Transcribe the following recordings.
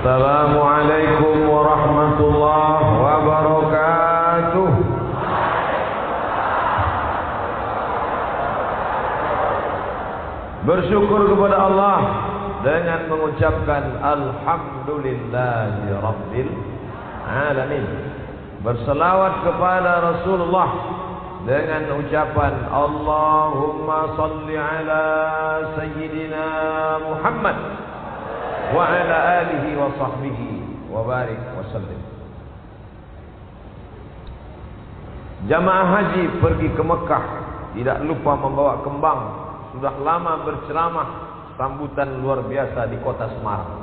Assalamualaikum warahmatullahi wabarakatuh. Bersyukur kepada Allah dengan mengucapkan alhamdulillahi rabbil alamin. Berselawat kepada Rasulullah dengan ucapan Allahumma salli ala sayyidina Muhammad wa ala alihi wa sahbihi wa barik wa sallim. Jamaah haji pergi ke Mekah tidak lupa membawa kembang. Sudah lama berceramah, sambutan luar biasa di kota Semarang.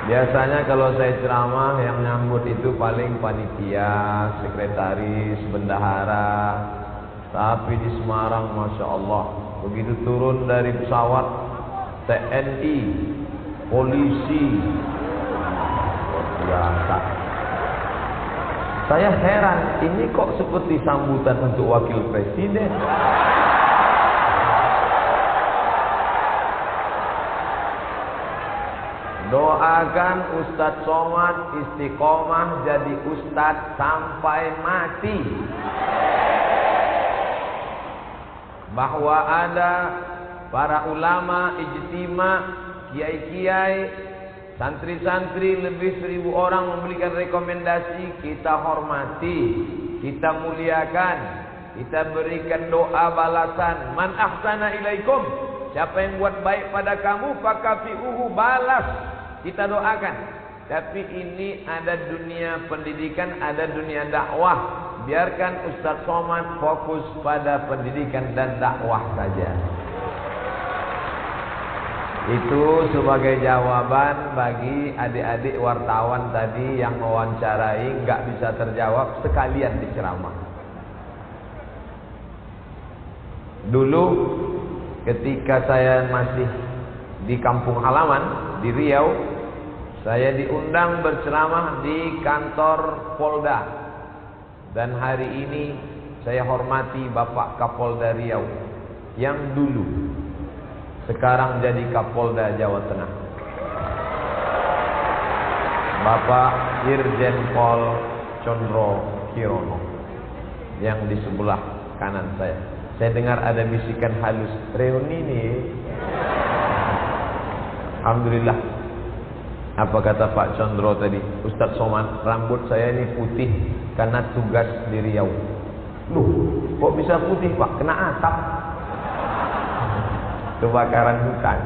Biasanya kalau saya ceramah yang nyambut itu paling panitia, sekretaris, bendahara. Tapi di Semarang Masya Allah, begitu turun dari pesawat, TNI, polisi, biasa. Saya heran, ini kok seperti sambutan untuk wakil presiden. Doakan Ustadz Somad istiqomah jadi Ustadz sampai mati. Bahwa ada para ulama, ijtima, kiai-kiai, santri-santri lebih 1000 orang memberikan rekomendasi, kita hormati, kita muliakan, kita berikan doa balasan. Man ahsana ilaikum, siapa yang buat baik pada kamu, fakafi'uhu, balas. Kita doakan. Tapi ini ada dunia pendidikan, ada dunia dakwah. Biarkan Ustadz Somad fokus pada pendidikan dan dakwah saja. Itu sebagai jawaban bagi adik-adik wartawan tadi yang mewawancarai nggak bisa terjawab, sekalian diceramah. Dulu ketika saya masih di kampung halaman di Riau, saya diundang berceramah di kantor Polda. Dan hari ini saya hormati Bapak Kapolda Riau yang dulu sekarang jadi Kapolda Jawa Tengah, Bapak Irjen Pol Condro Kirono, yang di sebelah kanan saya. Saya dengar ada bisikan halus, reuni nih. Alhamdulillah. Apa kata Pak Condro tadi? Ustadz Somad, rambut saya ini putih karena tugas di Riau. Loh, kok bisa putih Pak? Kena atap. Kebakaran hutan.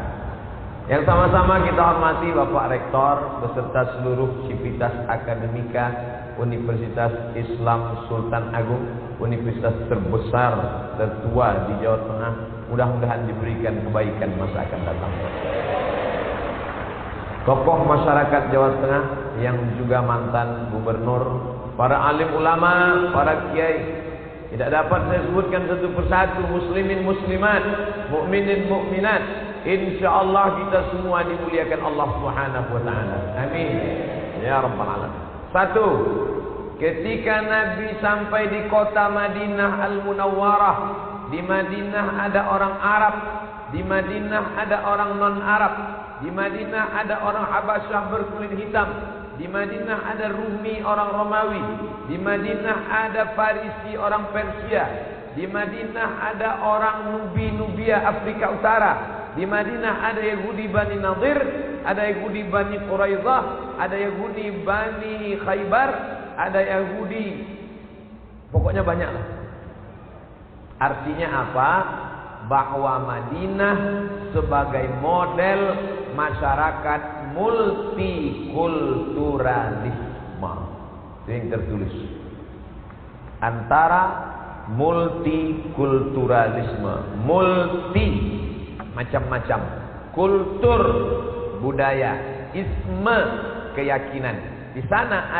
Yang sama-sama kita hormati Bapak Rektor beserta seluruh Sivitas Akademika Universitas Islam Sultan Agung, universitas terbesar tertua di Jawa Tengah. Mudah-mudahan diberikan kebaikan masa akan datang. Tokoh masyarakat Jawa Tengah yang juga mantan gubernur, para alim ulama, para kiai. Tidak dapat saya sebutkan satu persatu, muslimin muslimat, mukminin mukminat. Insyaallah kita semua dimuliakan Allah Subhanahu wa taala. Amin. Ya rabbal alamin. Satu, ketika Nabi sampai di kota Madinah Al-Munawwarah, di Madinah ada orang Arab, di Madinah ada orang non-Arab, di Madinah ada orang Habasyah berkulit hitam, di Madinah ada Rumi orang Romawi, di Madinah ada Farisi orang Persia, di Madinah ada orang Nubia Afrika Utara, di Madinah ada Yahudi Bani Nadir, ada Yahudi Bani Quraidah, ada Yahudi Bani Khaybar, ada Yahudi, pokoknya banyak lah. Artinya apa? Bahwa Madinah sebagai model masyarakat multikulturalisme. Itu yang tertulis. Antara multikulturalisme, multi macam-macam, kultur budaya, isme keyakinan. Di sana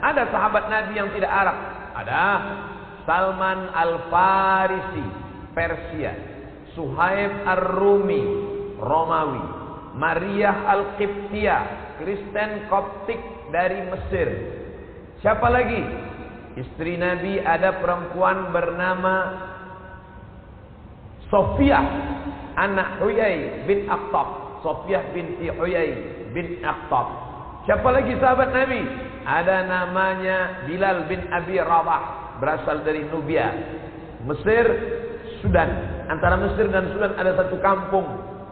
ada sahabat Nabi yang tidak Arab. Ada Salman Al-Farisi, Persia, Suhaib Ar-Rumi, Romawi, Maria Al-Qibtiyah, Kristen Koptik dari Mesir. Siapa lagi? Istri Nabi ada perempuan bernama Sofia anak Huyai bin Akhtab. Sofiyah binti Huyai bin Akhtab. Siapa lagi sahabat Nabi? Ada namanya Bilal bin Abi Rabah, berasal dari Nubia, Mesir, Sudan. Antara Mesir dan Sudan ada satu kampung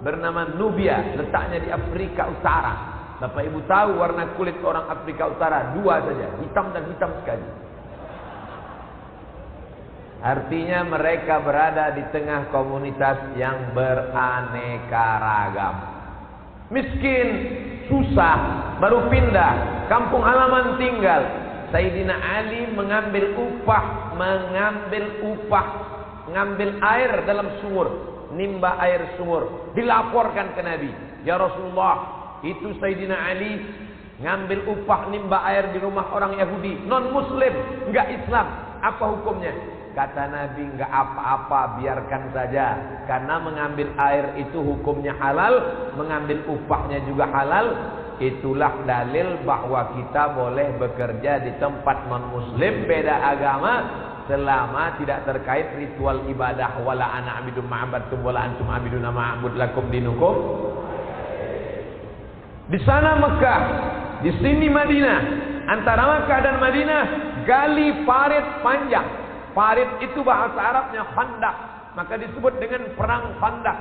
bernama Nubia, letaknya di Afrika Utara. Bapak Ibu tahu warna kulit orang Afrika Utara dua saja, hitam dan hitam sekali. Artinya mereka berada di tengah komunitas yang beraneka ragam. Miskin, susah, baru pindah, kampung halaman tinggal. Sayyidina Ali mengambil air dalam sumur, nimba air sumur, dilaporkan ke Nabi. Ya Rasulullah, itu Sayyidina Ali ngambil upah nimba air di rumah orang Yahudi, non Muslim, enggak Islam. Apa hukumnya? Kata Nabi, enggak apa-apa, biarkan saja. Karena mengambil air itu hukumnya halal, mengambil upahnya juga halal. Itulah dalil bahwa kita boleh bekerja di tempat non-muslim, beda agama, selama tidak terkait ritual ibadah. Wala ana abidu ma'abadtum wala antum abiduna ma'abud lakum dinukum. Di sana Mekah, di sini Madinah. Antara Mekah dan Madinah, gali parit panjang. Parit itu bahasa Arabnya khandak, maka disebut dengan perang khandak.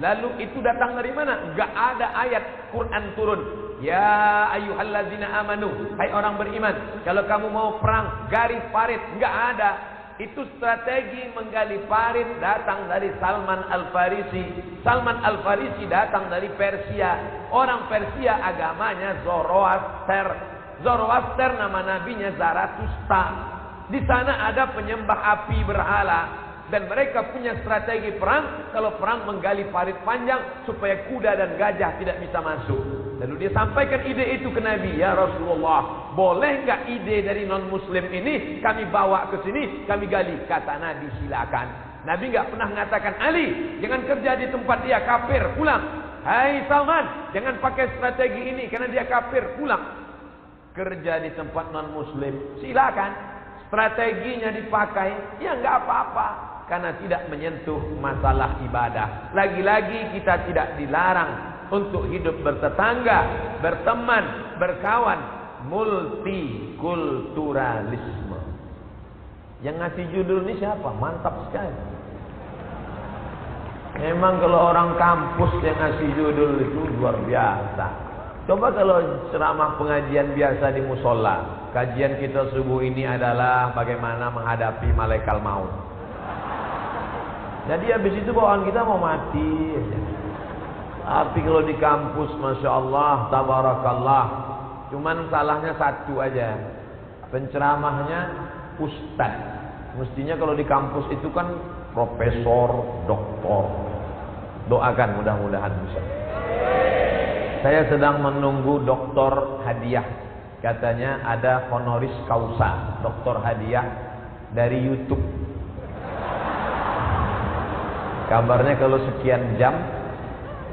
Lalu itu datang dari mana? Enggak ada ayat Quran turun. Ya ayyuhallazina amanu, hai orang beriman, kalau kamu mau perang, gali parit. Enggak ada. Itu strategi menggali parit datang dari Salman Al-Farisi. Salman Al-Farisi datang dari Persia. Orang Persia agamanya Zoroaster. Zoroaster nama nabinya Zarathustra. Di sana ada penyembah api berhala, dan mereka punya strategi perang. Kalau perang menggali parit panjang supaya kuda dan gajah tidak bisa masuk. Lalu dia sampaikan ide itu ke Nabi. Ya Rasulullah, boleh nggak ide dari non muslim ini kami bawa ke sini, kami gali? Kata Nabi, silakan. Nabi nggak pernah mengatakan, Ali jangan kerja di tempat dia kafir, pulang. Hai Salman, jangan pakai strategi ini karena dia kafir, pulang. Kerja di tempat non muslim, silakan. Strateginya dipakai, ya nggak apa-apa, karena tidak menyentuh masalah ibadah. Lagi-lagi kita tidak dilarang untuk hidup bertetangga, berteman, berkawan, multikulturalisme. Yang ngasih judul ini siapa? Mantap sekali. Memang kalau orang kampus yang ngasih judul itu luar biasa. Coba kalau ceramah pengajian biasa di musola, kajian kita subuh ini adalah bagaimana menghadapi malaikat maut. Jadi habis itu bawaan kita mau mati. Tapi kalau di kampus, masya Allah, tabarakallah, cuman salahnya satu aja, penceramahnya ustad. Mestinya kalau di kampus itu kan profesor, doktor. Doakan mudah-mudahan bisa. Saya sedang menunggu doktor hadiah. Katanya ada honoris causa, doktor hadiah dari YouTube. Kabarnya kalau sekian jam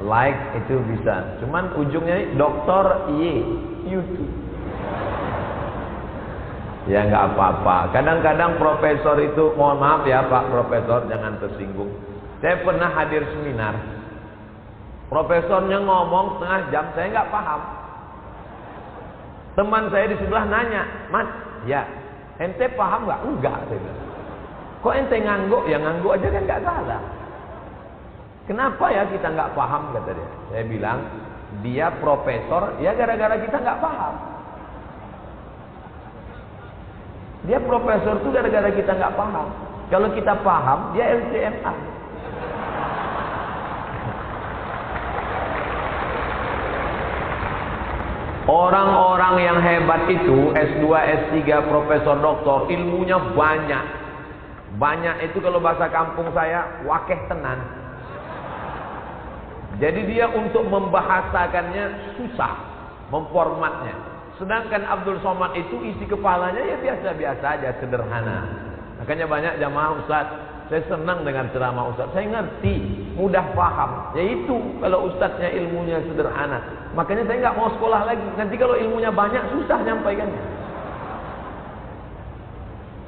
like itu bisa. Cuman ujungnya doktor Y YouTube. Ya nggak apa-apa. Kadang-kadang profesor itu, mohon maaf ya Pak Profesor, jangan tersinggung. Saya pernah hadir seminar. Profesornya ngomong setengah jam, saya nggak paham. Teman saya di sebelah nanya, Mas, ya, ente paham nggak? Enggak, saya bilang. Kok ente ngangguk? Ya ngangguk aja kan nggak salah. Kenapa ya kita nggak paham, kata dia. Saya bilang, dia profesor, ya gara-gara kita nggak paham. Dia profesor tuh gara-gara kita nggak paham. Kalau kita paham, dia LCMA. Orang-orang yang hebat itu S2, S3, profesor, doktor, ilmunya banyak. Banyak itu kalau bahasa kampung saya, wakeh tenan. Jadi dia untuk membahasakannya susah, memformatnya. Sedangkan Abdul Somad itu isi kepalanya ya biasa-biasa aja, sederhana. Makanya banyak jamaah Ustaz, saya senang dengan ceramah Ustaz, saya ngerti, mudah paham. Yaitu kalau Ustaznya ilmunya sederhana. Makanya saya nggak mau sekolah lagi. Nanti kalau ilmunya banyak susah nyampaikannya.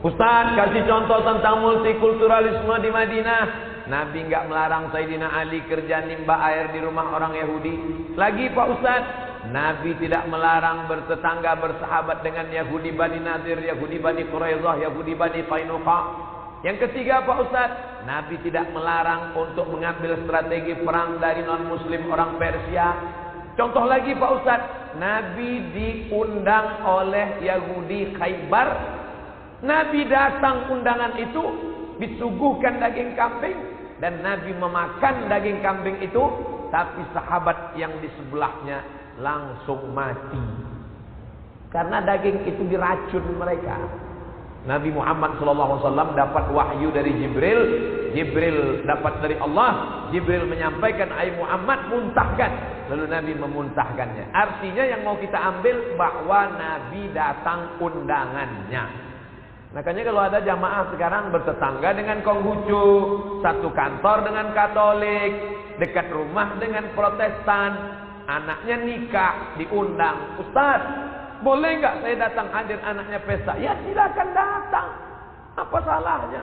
Ustaz kasih contoh tentang multikulturalisme di Madinah. Nabi nggak melarang Sayyidina Ali kerja nimba air di rumah orang Yahudi. Lagi Pak Ustaz, Nabi tidak melarang bertetangga bersahabat dengan Yahudi Bani Nadir, Yahudi Bani Quraidah, Yahudi Bani Qainuqa. Yang ketiga Pak Ustaz, Nabi tidak melarang untuk mengambil strategi perang dari non-muslim orang Persia. Contoh lagi Pak Ustaz, Nabi diundang oleh Yahudi Khaybar. Nabi datang undangan itu, disuguhkan daging kambing, dan Nabi memakan daging kambing itu, tapi sahabat yang di sebelahnya langsung mati. Karena daging itu diracun mereka. Nabi Muhammad SAW dapat wahyu dari Jibril. Jibril dapat dari Allah. Jibril menyampaikan, "Ai Muhammad, muntahkan." Lalu Nabi memuntahkannya. Artinya yang mau kita ambil bahwa Nabi datang undangannya. Makanya kalau ada jamaah sekarang bertetangga dengan Konghucu, satu kantor dengan Katolik, dekat rumah dengan Protestan, anaknya nikah diundang, "Ustaz, boleh nggak saya datang hadir anaknya pesta?" Ya silakan datang. Apa salahnya?